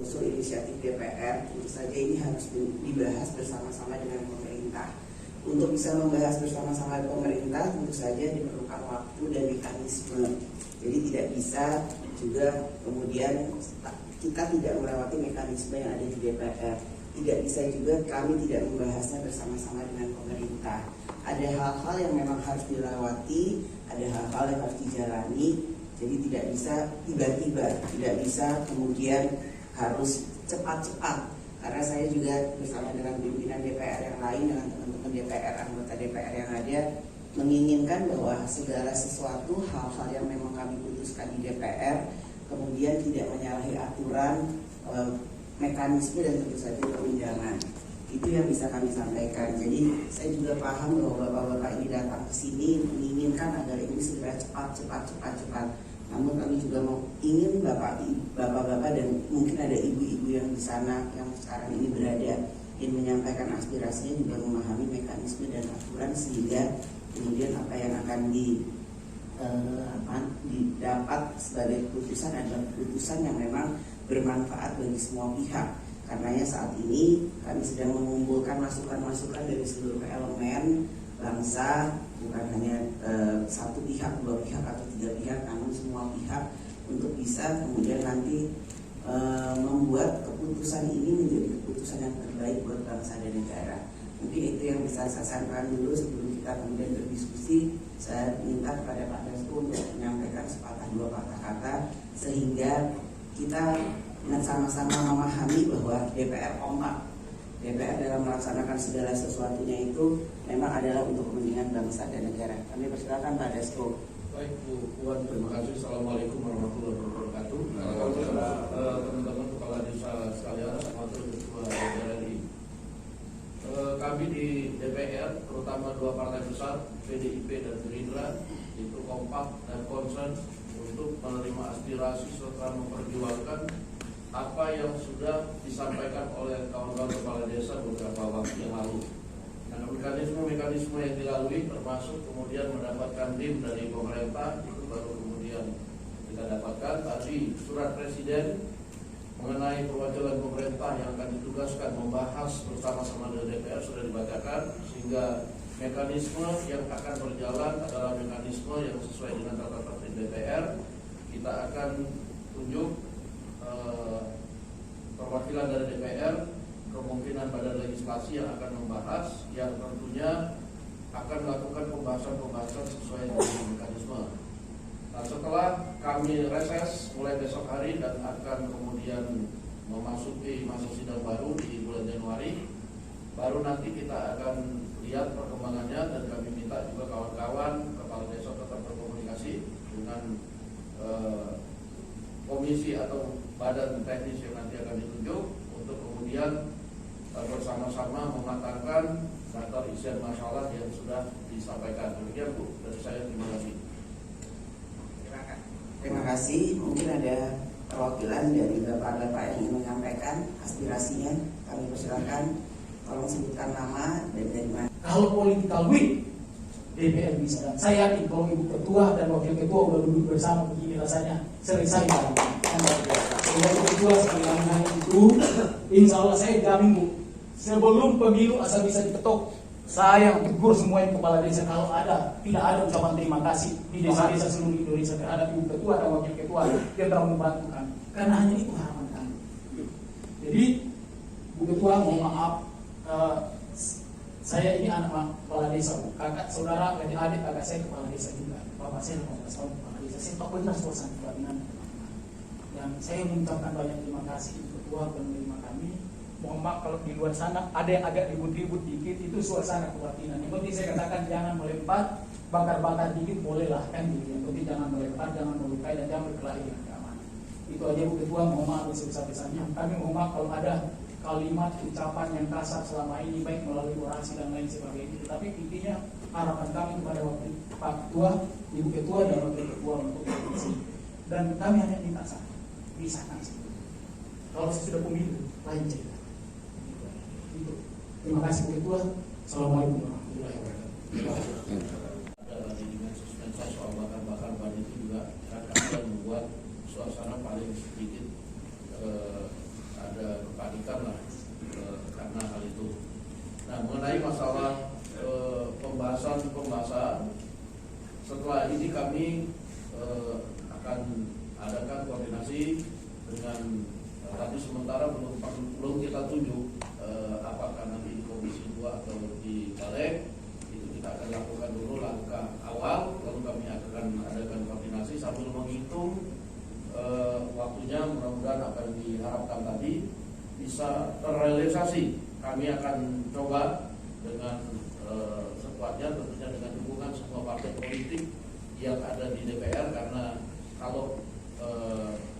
usul inisiatif DPR, tentu saja ini harus dibahas bersama-sama dengan pemerintah. Untuk bisa membahas bersama-sama dengan pemerintah, tentu saja diperlukan waktu dan mekanisme. Jadi tidak bisa juga kemudian kita tidak melewati mekanisme yang ada di DPR. Tidak bisa juga kami tidak membahasnya bersama-sama dengan pemerintah. Ada hal-hal yang memang harus dilewati, ada hal-hal yang harus dijalani. Jadi tidak bisa tiba-tiba, tidak bisa kemudian harus cepat-cepat. Karena saya juga bersama dengan pimpinan DPR yang lain, dengan teman-teman DPR, anggota DPR yang ada, menginginkan bahwa segala sesuatu hal-hal yang memang kami putuskan di DPR kemudian tidak menyalahi aturan, mekanisme dan tentu saja perundangan. Itu yang bisa kami sampaikan. Jadi saya juga paham bahwa bapak-bapak ini datang ke sini menginginkan agar ini segera cepat. Namun kami juga ingin bapak-bapak dan mungkin ada ibu-ibu yang di sana yang sekarang ini berada ingin menyampaikan aspirasinya, juga memahami mekanisme dan aturan sehingga kemudian apa yang akan didapat sebagai keputusan adalah keputusan yang memang bermanfaat bagi semua pihak. Karenanya saat ini kami sedang mengumpulkan masukan-masukan dari seluruh elemen bangsa, bukan hanya satu pihak, dua pihak atau tiga pihak, namun semua pihak untuk bisa kemudian nanti membuat keputusan ini menjadi keputusan yang terbaik buat bangsa dan negara. Mungkin itu yang bisa saya sampaikan dulu sebelum kita kemudian berdiskusi. Saya minta kepada Pak Dasko untuk menyampaikan sepatah dua patah kata sehingga kita sama-sama memahami bahwa DPR kompak. DPR dalam melaksanakan segala sesuatunya itu memang adalah untuk kepentingan bangsa dan negara. Kami persilakan Pak Dasko. Baik Bu Puan, terima kasih. Assalamualaikum warahmatullahi wabarakatuh. Teman-teman kepala desa sekalian, termasuk Ketua DPR RI. Kami di DPR, terutama dua partai besar, PDIP dan Gerindra, itu kompak dan concern untuk menerima aspirasi serta memperjuangkan apa yang sudah disampaikan oleh kawan-kawan kepala desa beberapa waktu yang lalu. Nah, mekanisme yang dilalui termasuk kemudian mendapatkan DIM dari pemerintah, itu baru kemudian kita dapatkan tadi surat presiden mengenai perwakilan pemerintah yang akan ditugaskan membahas bersama-sama dengan DPR sudah dibacakan, sehingga mekanisme yang akan berjalan adalah mekanisme yang sesuai dengan tata tertib DPR. Kita akan tunjuk perwakilan dari DPR, kemungkinan badan legislasi yang akan membahas, yang tentunya akan melakukan pembahasan sesuai dengan mekanisme. Nah, setelah kami reses mulai besok hari dan akan kemudian memasuki masa sidang baru di bulan Januari, baru nanti kita akan lihat perkembangannya, dan kami minta juga kawan-kawan kepala desa tetap berkomunikasi dengan komisi atau badan teknis yang nanti akan ditunjuk untuk kemudian bersama-sama mematangkan daftar isian masalah yang sudah disampaikan. Demikian Bu, dari saya terima kasih. Terima kasih. Mungkin ada perwakilan dari bapak-bapak yang ingin menyampaikan aspirasinya. Kami persilakan. Tolong sebutkan nama dan dari mana. Kalau political will, DPR bisa. Dan saya yakin kalau Ibu Ketua dan Wakil Ketua udah duduk bersama begini rasanya selesai. Sehingga Ibu Ketua sekali lagi itu, insya Allah saya jamin Bu, sebelum pemilu asal bisa diketok, saya tegur semua yang kepala desa kalau ada, tidak ada ucapan terima kasih di desa-desa seluruh Indonesia terhadap Ibu Ketua dan Wakil Ketua yang telah membantu kami. Karena hanya itu harapan kami. Jadi Bu Ketua mohon maaf, saya ini anak kepala desa, kakak saudara, adik kakak saya kepala desa juga, bapak saya 15 tahun kepala desa. Saya tahu benar suasana kebatinan teman-teman. Dan saya mengucapkan banyak terima kasih Ibu Ketua dan menerima kami. Mohon maaf kalau di luar sana ada yang agak ribut-ribut dikit, itu suasana kebatinan. Yang penting saya katakan jangan melempar, bakar-bakar dikit bolehlah kan gitu. Yang penting jangan melempar, jangan melukai, dan jangan berkelahi dengan keamanan. Itu aja Bu Ketua, mohon maaf sebesar-besarnya. Kami mohon maaf kalau ada kalimat ucapan yang kasar selama ini, baik melalui orasi dan lain sebagainya. Tetapi intinya harapan kami kepada Pak Ketua, Ibu Ketua dan Wakil Ketua untuk berfungsi. Dan kami hanya minta satu, bisa kasih. Kalau sudah pemilu, lain cerita. Terima kasih Bu Ketua. Assalamualaikum warahmatullahi wabarakatuh. Ada dengan suspensi soal bakar-bakar ban itu juga akan membuat suasana paling sedikit Tapi sementara belum kita tunjuk apakah nanti di Komisi 2 atau di Balik. Itu kita akan lakukan dulu langkah awal, lalu kami akan adakan koordinasi sambil menghitung waktunya. Mudah-mudahan apa yang diharapkan tadi bisa terrealisasi. Kami akan coba dengan sekuatnya, tentunya dengan dukungan semua partai politik yang ada di DPR, karena kalau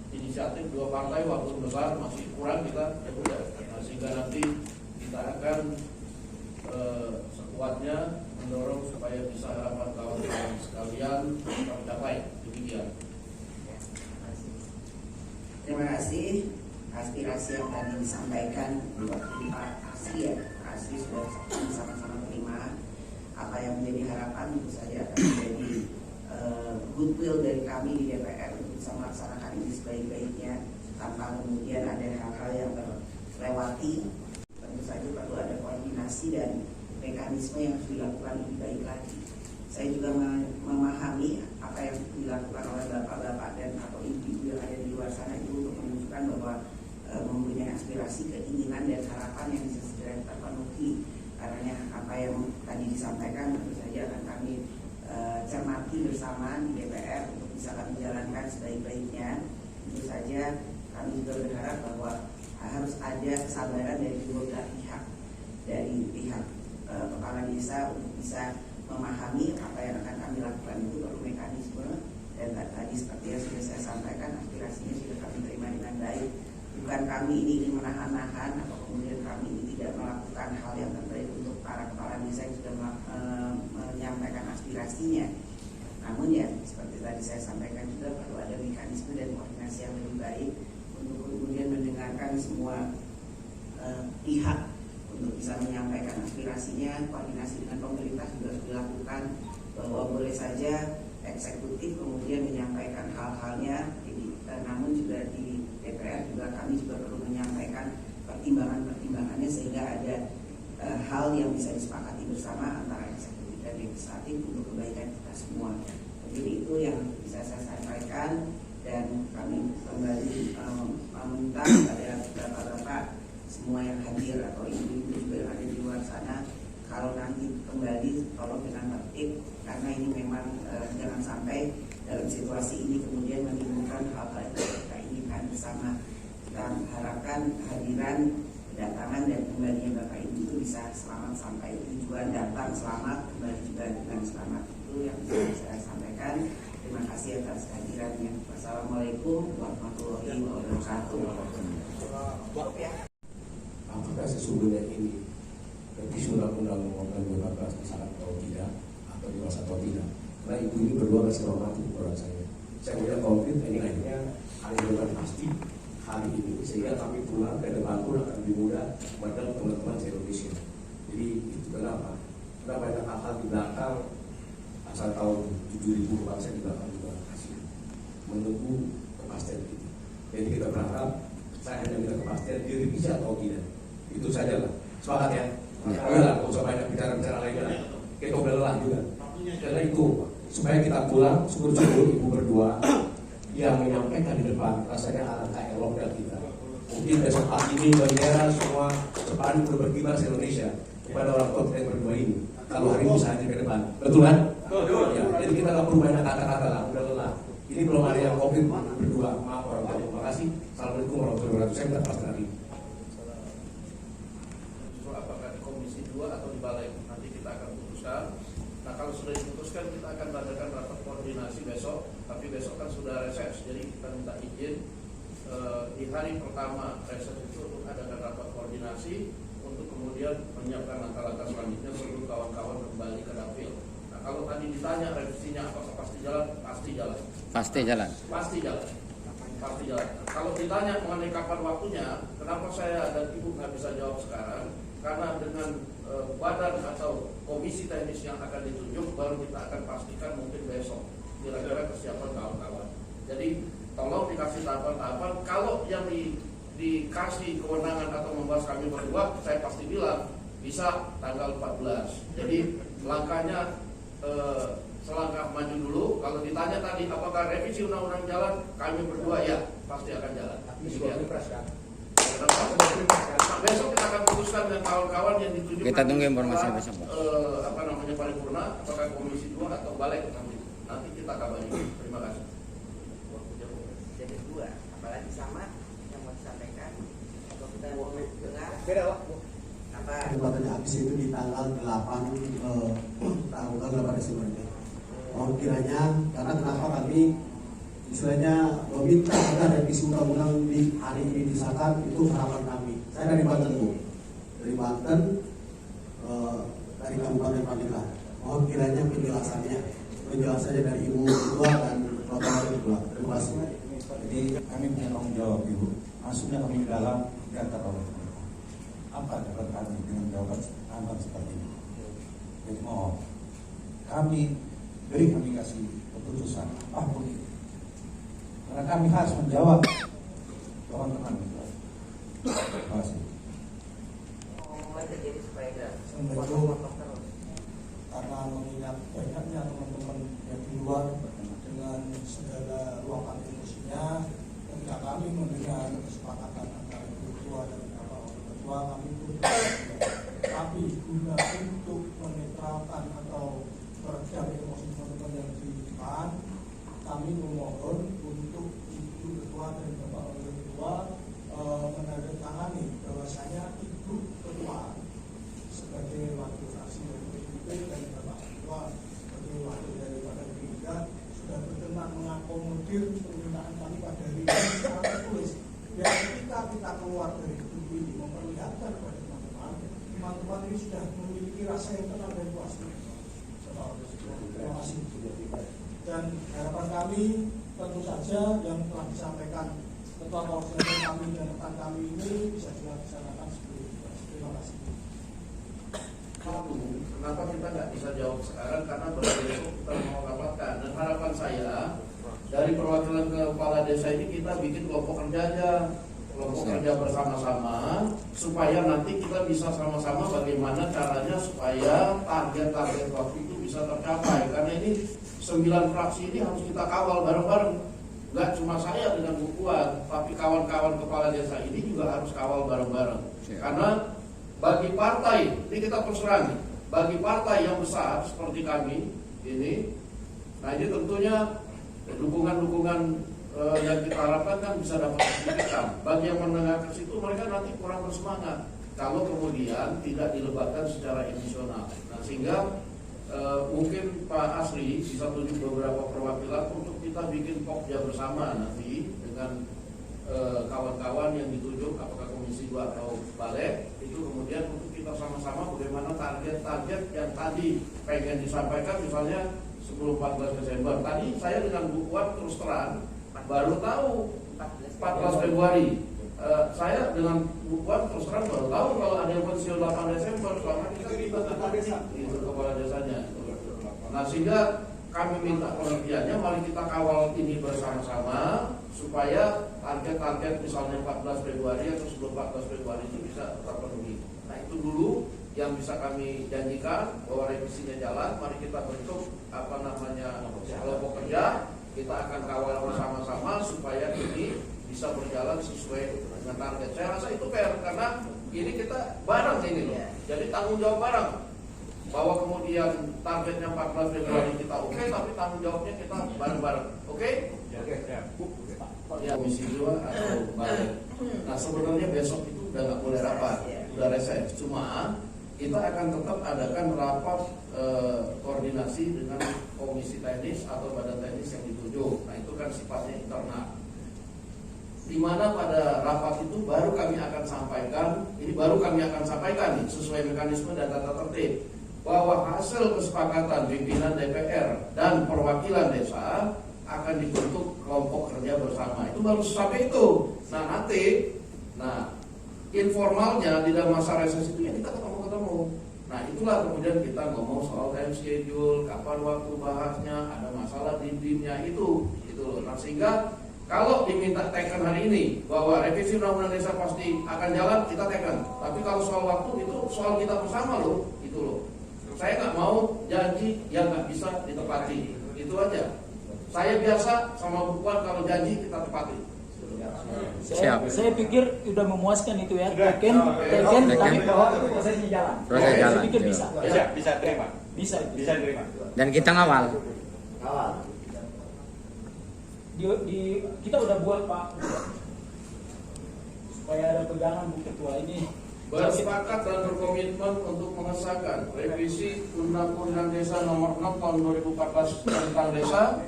inisiatif dua partai walaupun besar masih kurang kita ya udah. Nah, sehingga nanti kita akan sekuatnya mendorong supaya bisa harapan kawan-kawan sekalian tercapai. Demikian. Terima kasih. Aspirasi yang tadi disampaikan waktu Pak Asri ya, Pak Asri sudah sama-sama terima apa yang menjadi harapan. Tentu saja akan menjadi goodwill dari kami di DPR untuk bisa melaksanakan ini sebaik-baiknya tanpa kemudian ada hal-hal yang terlewati. Tentu saja perlu ada koordinasi dan mekanisme yang harus dilakukan lebih baik lagi. Saya juga memahami apa yang dilakukan oleh bapak-bapak dan atau ibu-ibu yang ada di luar sana itu untuk menunjukkan bahwa mempunyai aspirasi, keinginan dan harapan yang bisa segera terpenuhi. Karena apa yang tadi disampaikan tentu saja akan kami cermati bersama di DPR untuk bisa kami jalankan sebaik-baiknya. Tentu saja kami juga berharap bahwa harus ada kesabaran dari kedua belah pihak, dari pihak kepala desa untuk bisa memahami apa yang akan kami lakukan itu perlu mekanisme. Dan tadi seperti yang sudah saya sampaikan, aspirasinya sudah kami terima dengan baik. Bukan kami ini ingin menahan-nahan atau kemudian kami ini tidak melakukan hal yang terbaik untuk para kepala desa yang sudah menyampaikan aspirasinya. Namun ya seperti tadi saya sampaikan juga perlu ada mekanisme dan koordinasi yang lebih baik untuk kemudian mendengarkan semua pihak untuk bisa menyampaikan aspirasinya. Koordinasi dengan pemerintah juga harus dilakukan, bahwa boleh saja eksekutif kemudian menyampaikan hal-halnya, namun juga di DPR juga kami juga perlu menyampaikan pertimbangan-pertimbangannya sehingga ada hal yang bisa disepakati bersama antara eksekutif dan legislatif untuk kebaikan kita semua. Jadi itu yang bisa saya sampaikan, dan kami kembali meminta kepada bapak-bapak semua yang hadir atau ibu-ibu juga yang ada di luar sana, kalau nanti kembali tolong dengan tertib, karena ini memang jangan sampai dalam situasi ini kemudian menimbulkan hal-hal yang kita inginkan bersama. Kita harapkan kehadiran, kedatangan dan kembalinya Bapak Ibu itu bisa selamat sampai tujuan, datang selamat, kembali juga dengan selamat. Itu yang bisa saya sampaikan. Terima kasih atas kehadirannya. Wassalamualaikum warahmatullahi wabarakatuh. Apakah sesungguhnya ini revisi undang-undang nomor 12 disahkan atau tidak, atau dibahas atau tidak? Karena ibu ini berdua masih normatif menurut saya. Saya melihat konflik ini akhirnya hari depan pasti hari ini, sehingga kami pulang ke depan pun akan lebih mudah kepada teman-teman se-Indonesia. Jadi itu kenapa? Karena banyak hal-hal di belakang asal tahun 7000 bangsa di belakang juga kasih menunggu kepastian itu. Jadi kita berharap, saya hanya minta kepastian direvisi atau tidak. Itu saja lah. Sepakat ya? Enggak usah banyak bicara-bicara lain lah. Kita udah lelah juga. Karena itu supaya kita pulang syukur-syukur ibu berdua yang menyampaikan di depan, rasanya alangkah elok dan kita. Mungkin besok pagi ini bendera semua sepadu berkibar se Indonesia kepada orang tua kita berdua ini. Kalau hari ini bisa hadir ke depan, betul kan? Ya, jadi kita nggak perlu banyak kata-kata lah, udah lelah. Ini belum ada yang covid berdua. Maaf orang tua. Terima kasih. Assalamualaikum warahmatullahi wabarakatuh. Saya minta pasti lagi. Apakah di Komisi 2 atau di Balai, nanti kita akan putuskan. Nah kalau sudah diputuskan kita akan adakan rapat koordinasi besok. Tapi besok kan sudah reses, jadi kita minta izin di hari pertama reses itu untuk adakan rapat koordinasi untuk kemudian menyiapkan langkah-langkah selanjutnya sebelum kawan-kawan kembali ke dapil. Nah kalau tadi ditanya revisinya apakah pasti jalan, pasti jalan. Pasti jalan. Pasti jalan. Pasti jalan. Kalau ditanya mengenai kapan waktunya, kenapa saya dan ibu nggak bisa jawab sekarang? Karena dengan badan atau komisi teknis yang akan ditunjuk baru kita akan pastikan mungkin besok kira-kira kesiapan kawan-kawan. Jadi tolong dikasih tahapan-tahapan. Kalau yang dikasih kewenangan atau membahas kami berdua, saya pasti bilang bisa tanggal 14. Jadi langkahnya selangkah maju dulu. Kalau ditanya tadi apakah revisi undang-undang jalan, kami berdua ya pasti akan jalan. Nah, besok kita akan putuskan dengan kawan-kawan yang ditunjuk. Kita tunggu informasi besok, Pak. Paripurna, apakah komisi 2 atau balik nanti kita kabari. Terima kasih. Jadi dua, apalagi sama yang mau disampaikan atau kita mau dengar Beda, Pak. apa? Kedebatannya habis itu di tanggal 8 Desember ini. Mohon kiranya, karena kenapa kami istilahnya meminta agar revisi undang-undang di hari ini disahkan, itu harapan kami. Saya dari Banten, Bu. Dari Banten, dari Kabupaten Pandeglang. Mohon kiranya penjelasannya dari Ibu Ketua dan Bapak Ketua. Terima kasih. Jadi kami punya tanggung jawab, Ibu. Masuknya kami ke dalam diantar oleh pemerintah. Apa dapat kami dengan jawaban seperti ini? Jadi mohon kami kasih keputusan apapun itu. Karena kami harus menjawab teman-teman. Terima kasih. Jadi supaya Assalamualaikum. Karena mengingat banyaknya teman-teman yang di luar dengan segala ruangan emosinya, ketika kami mendengar kesepakatan antara Ibu Ketua dan Bapak Wakil Ketua, kami pun tapi guna untuk menetralkan atau meredam emosi teman-teman yang di depan, kami memohon untuk Ibu Ketua dan Bapak Wakil Ketua menandatangani bahwasanya Ibu Ketua sebagai wakil fraksi dari PDIP dan Bapak Ketua sebagai wakil daripada Gerindra sudah berkenan mengakomodir permintaan kami pada hari ini secara tertulis. Dan ketika kita keluar dari gedung ini memperlihatkan kepada teman-teman ini sudah memiliki rasa yang tenang dan puas. Terima kasih. Dan harapan kami tentu saja yang telah disampaikan Ketua Koordinator kami dan rekan kami ini bisa dilaksanakan sebelum itu. Terima kasih. Kenapa kita nggak bisa jawab sekarang? Karena baru besok kita mau rapatkan. Dan harapan saya dari perwakilan kepala desa ini kita bikin kelompok kerja aja, kelompok kerja bersama-sama supaya nanti kita bisa sama-sama bagaimana caranya supaya target-target waktu itu bisa tercapai. Karena ini 9 fraksi ini harus kita kawal bareng-bareng. Nggak cuma saya dengan Bu Kuat, tapi kawan-kawan kepala desa ini juga harus kawal bareng-bareng. Karena bagi partai, ini kita terserang, bagi partai yang besar seperti kami ini, nah ini tentunya dukungan-dukungan yang kita harapkan kan bisa dapat signifikan. Bagi yang menengah ke situ mereka nanti kurang bersemangat kalau kemudian tidak dilebatkan secara emosional. Nah sehingga mungkin Pak Asri bisa tunjuk beberapa perwakilan untuk kita bikin pokja bersama nanti dengan kawan-kawan yang ditunjuk apakah komisi 2 atau balik itu kemudian untuk kita sama-sama bagaimana target-target yang tadi pengen disampaikan misalnya sebelum 14 Desember. Tadi saya dengan Bu Kuat terus terang baru tahu 14 Februari. Saya dengan Bu Kuat terus terang baru tahu kalau ada yang pensiun 8 Desember selama kita itu kepala desanya. Nah sehingga kami minta pengertiannya, mari kita kawal ini bersama-sama supaya target-target misalnya 14 Februari atau sebelum 14 Februari itu bisa terpenuhi. Nah itu dulu yang bisa kami janjikan bahwa revisinya jalan. Mari kita bentuk kelompok kerja. Kita akan kawal bersama-sama supaya ini bisa berjalan sesuai dengan target. Saya rasa itu fair karena ini kita bareng ini loh. Jadi tanggung jawab bareng. Bahwa kemudian targetnya 14 Februari kita oke, tapi tanggung jawabnya kita bareng-bareng. Oke? Oke. Ya, komisi 2 atau balik. Nah sebenarnya besok itu udah nggak boleh rapat, udah reses. Cuma kita akan tetap adakan rapat koordinasi dengan komisi teknis atau badan teknis yang ditunjuk. Nah itu kan sifatnya internal. Di mana pada rapat itu baru kami akan sampaikan, ini baru kami akan sampaikan nih, sesuai mekanisme dan tata tertib bahwa hasil kesepakatan pimpinan DPR dan perwakilan desa akan dibentuk kelompok kerja bersama. Itu baru sampai itu. Nah nanti, informalnya di dalam masa reses itu ya kita ketemu. Nah itulah kemudian kita ngomong soal time schedule, kapan waktu bahasnya, ada masalah di timnya itu. Nah sehingga kalau diminta teken hari ini bahwa revisi undang-undang desa pasti akan jalan, kita teken. Tapi kalau soal waktu itu soal kita bersama loh, itu loh. Saya nggak mau janji yang nggak bisa ditepati, itu aja. Saya biasa sama Bu Puan kalau janji kita tepati. Saya pikir udah memuaskan itu ya. Teken, tapi bahwa itu prosesnya jalan. Proses Saya jalan, pikir iya. bisa. Bisa terima. Bisa itu. Bisa terima. Dan kita ngawal. Kita udah buat Pak, supaya ada pegangan Bu Ketua ini. Bersepakat dan berkomitmen untuk mengesahkan revisi Undang-Undang Desa Nomor 6 Tahun 2014 tentang desa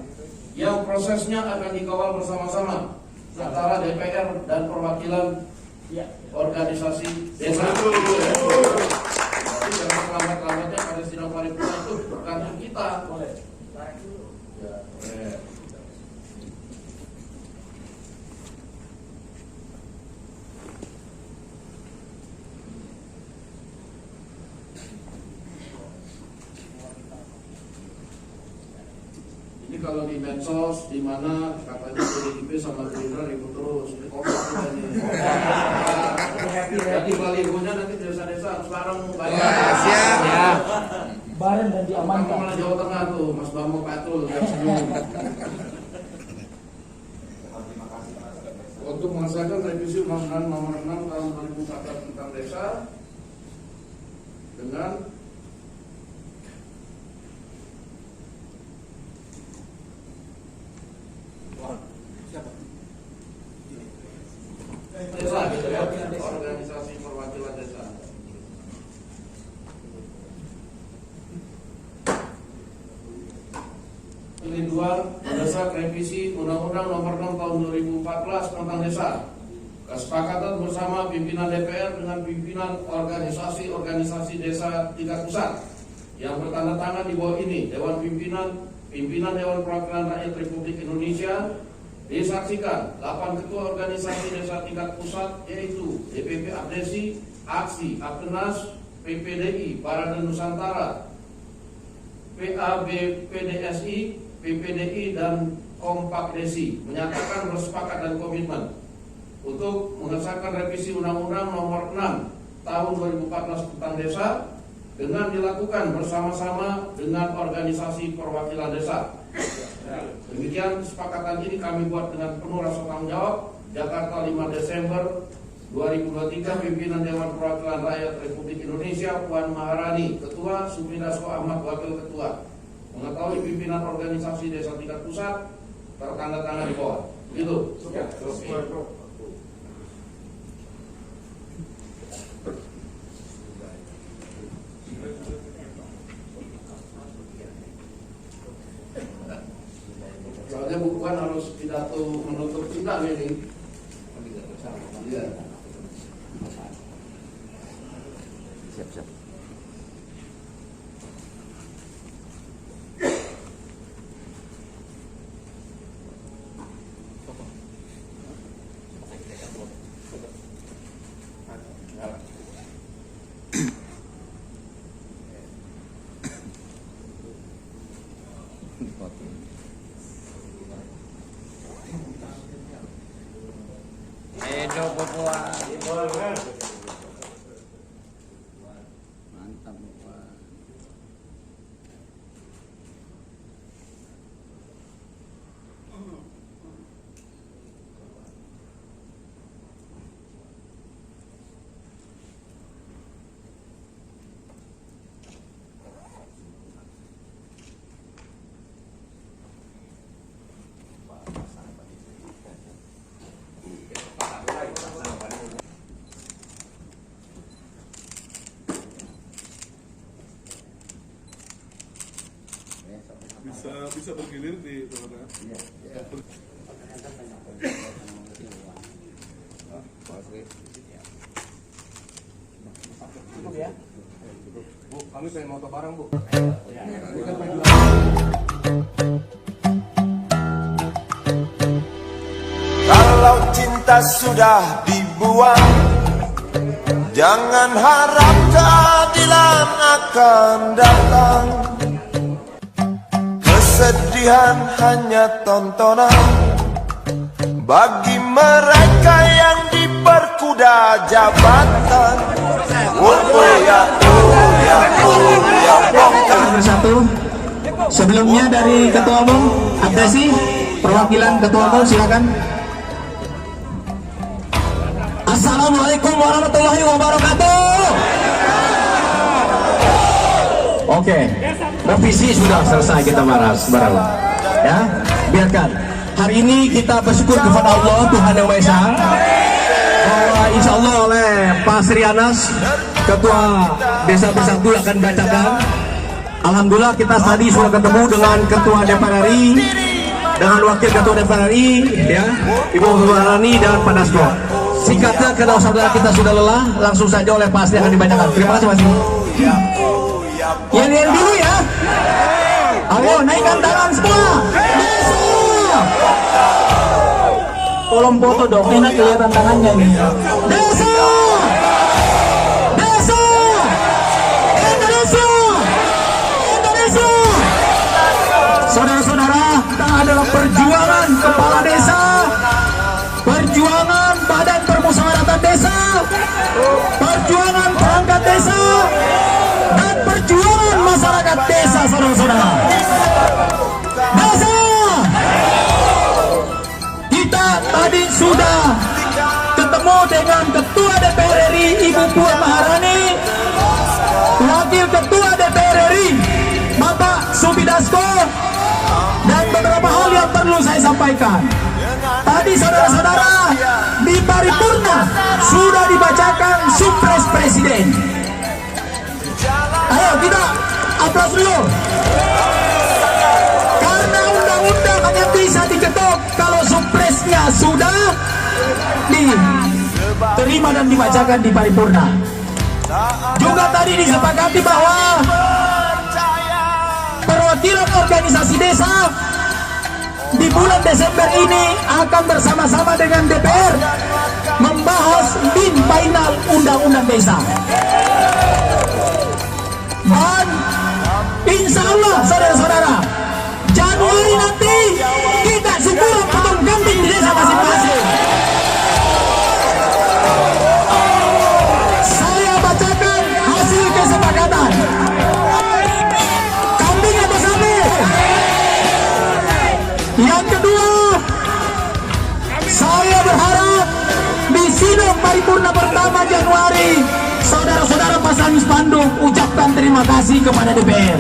yang prosesnya akan dikawal bersama-sama antara DPR dan perwakilan organisasi desa. Jadi jangan lambat-lambatnya pada sidang paripurna itu bergantung kita. Ini kalau di medsos, di mana katanya PDIP sama Gerindra ribut terus, ini kompak ini. Jadi balihonya nanti desa-desa sekarang banyak. Siap. Bareng dan diamankan. Malah Jawa Tengah tuh, Mas Bambang Patul yang senyum. Untuk mengesahkan revisi Undang-Undang Nomor 6 Tahun 2014 tentang desa dengan desa gitu ya, organisasi perwakilan desa. Ini dua mendesak revisi Undang-Undang Nomor 6 Tahun 2014 tentang desa. Kesepakatan bersama pimpinan DPR dengan pimpinan organisasi desa tingkat pusat yang bertanda tangan di bawah ini Dewan Pimpinan Dewan Perwakilan Rakyat Republik Indonesia. Disaksikan 8 ketua organisasi desa tingkat pusat yaitu DPP Abdesi, Aksi, Aptenas, PPDI, Parade Nusantara, PABPDSI, PPDI dan Kompak Desi menyatakan bersepakat dan komitmen untuk mengesahkan revisi Undang-Undang Nomor 6 Tahun 2014 tentang desa dengan dilakukan bersama-sama dengan organisasi perwakilan desa. Demikian kesepakatan ini kami buat dengan penuh rasa tanggung jawab. Jakarta 5 Desember 2023. Pimpinan Dewan Perwakilan Rakyat Republik Indonesia Puan Maharani, Ketua, Supri Dasko Ahmad, Wakil Ketua. Mengetahui pimpinan organisasi desa tingkat pusat tertanda tangan di bawah. Begitu. Soalnya Bu Puan harus pidato menutup sidang ini. Iya. Siap. Hidup Papua. Mantap Papua. bisa bergilir di mana? Cukup ya? Bu, kami pengen moto bareng, Bu. Kalau cinta sudah dibuang, jangan harap keadilan akan datang. Kesedihan hanya tontonan bagi mereka yang diperkuda jabatan. Bersatu. Sebelumnya dari Ketua Umum Abdesi, perwakilan Ketua Umum silakan. Assalamualaikum warahmatullahi wabarakatuh. Oke, revisi sudah selesai kita bahas bareng. Ya, biarkan. Hari ini kita bersyukur kepada Allah Tuhan Yang Maha Esa. Bahwa insya Allah oleh Pak Sri Anas, Ketua Desa Bersatu akan bacakan. Alhamdulillah kita tadi sudah ketemu dengan Ketua DPR RI, dengan Wakil Ketua DPR RI, ya, Ibu Rani dan Pak Dasko. Singkatnya, kalau saudara kita sudah lelah, langsung saja oleh Pak Sri akan dibacakan. Terima kasih Mas. Yang dulu ya. Ayo naikkan tangan semua. Tolong foto dong, enak kelihatan tangannya nih. Desa, Desa, Indonesia, Indonesia. Saudara-saudara, kita adalah perjuangan kepala desa, perjuangan badan permusyawaratan desa, perjuangan perangkat desa, dan perjuangan masyarakat desa, saudara-saudara. Desa, kita tadi sudah ketemu dengan Ketua DPR RI Ibu Puan Maharani, Wakil Ketua DPR RI Bapak Subidasko, dan beberapa hal yang perlu saya sampaikan. Tadi saudara-saudara, di paripurna sudah dibacakan Supres Presiden. Ayo kita aplaus dulu. Karena undang-undang hanya bisa diketok kalau supresnya sudah diterima dan dibacakan di paripurna. Juga tadi disepakati bahwa perwakilan organisasi desa di bulan Desember ini akan bersama-sama dengan DPR membahas bin final undang-undang desa. Dan insya Allah saudara-saudara, Januari nanti kita syukuran potong kambing di desa masing-masing. Saya bacakan hasil kesepakatan. Kambing atau sapi? Yang kedua, saya berharap di sidang paripurna pertama Januari, saudara-saudara pasang spanduk ucapkan terima kasih kepada DPR.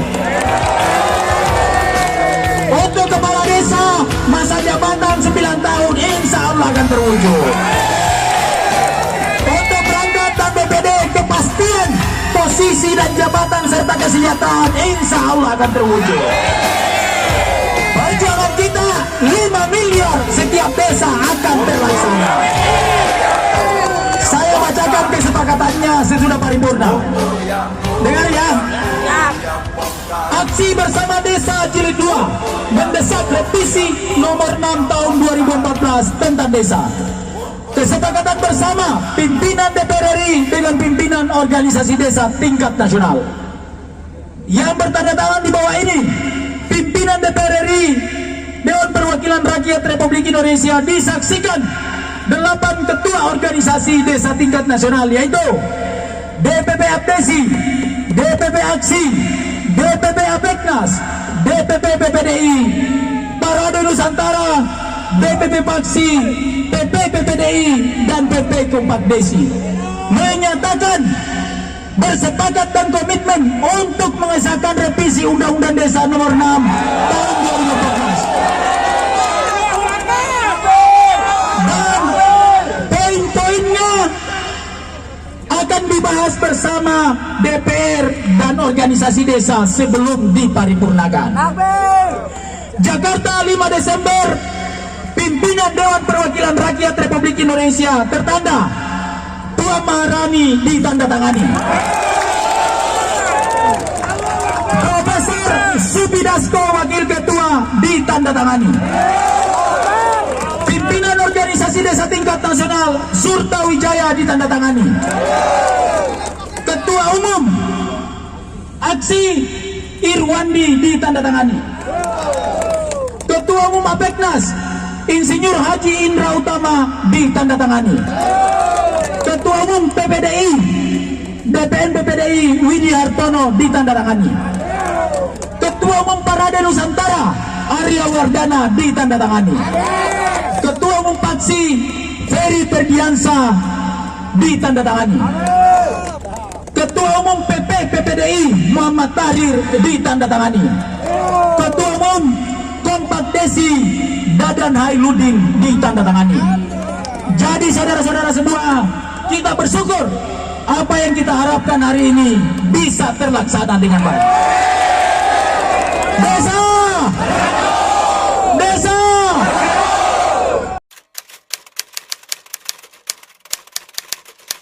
Untuk kepala desa, masa jabatan 9 tahun insya Allah akan terwujud. Untuk perangkat dan BPD, kepastian posisi dan jabatan serta kesejahteraan insya Allah akan terwujud. Perjuangan kita 5 miliar setiap desa akan terlaksana. Saya bacakan kesepakatannya sesudah paripurna. Dengar ya. Aksi Bersama Desa Jilid 2 mendesak revisi nomor 6 tahun 2014 tentang desa. Kesepakatan bersama pimpinan DPR RI dengan pimpinan organisasi desa tingkat nasional. Yang bertanda tangan di bawah ini, pimpinan DPR RI, Dewan Perwakilan Rakyat Republik Indonesia, disaksikan 8 ketua organisasi desa tingkat nasional, yaitu DPP Abdesi, DPP Aksi, DPP Apeknas, DPP PPDI, Parade Nusantara, DPP Paksi, PP PPDI, dan PP Kompak Desi, menyatakan bersepakat dan komitmen untuk mengesahkan revisi Undang-Undang Desa Nomor 6 tahun 2014. Dan poin-poinnya akan dibahas bersama DPR dan organisasi desa sebelum diparipurnakan. Jakarta 5 Desember, pimpinan Dewan Perwakilan Rakyat Republik Indonesia tertanda Puan Maharani ditandatangani. Profesor Subidasko Wakil Ketua ditandatangani. Pimpinan organisasi desa tingkat nasional Surta Wijaya ditandatangani. Ketua Umum Aksi Irwandi ditandatangani. Ketua Umum Apeknas Insinyur Haji Indra Utama ditandatangani. Ketua Umum PPDI DPN PPDI Widi Hartono ditandatangani. Ketua Umum Parade Nusantara Arya Wardana ditandatangani. Ketua Umum Paksi Ferry Ferdiansa ditandatangani. Ketua Umum PP PPDI Muhammad Tahir ditandatangani. Ketua Umum Kompak Desi Dadan Hailudin ditandatangani. Jadi saudara-saudara semua, kita bersyukur apa yang kita harapkan hari ini bisa terlaksana dengan baik. Desa